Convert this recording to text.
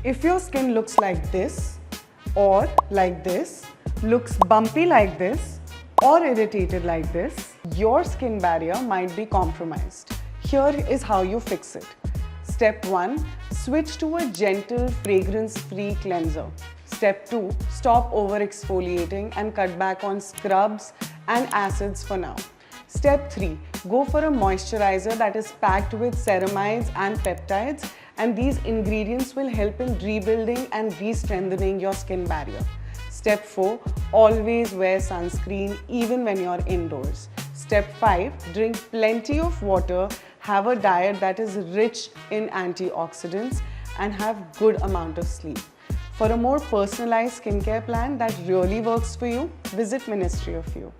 If your skin looks like this or like this, looks bumpy like this or irritated like this, your skin barrier might be compromised. Here is how you fix it. Step 1. Switch to a gentle fragrance-free cleanser. Step 2. Stop over-exfoliating and cut back on scrubs and acids for now. Step 3. Go for a moisturizer that is packed with ceramides and peptides, and these ingredients will help in rebuilding and re-strengthening your skin barrier. Step 4. Always wear sunscreen even when you're indoors. Step 5. Drink plenty of water, have a diet that is rich in antioxidants, and have good amount of sleep. For a more personalized skincare plan that really works for you, visit Ministry of You.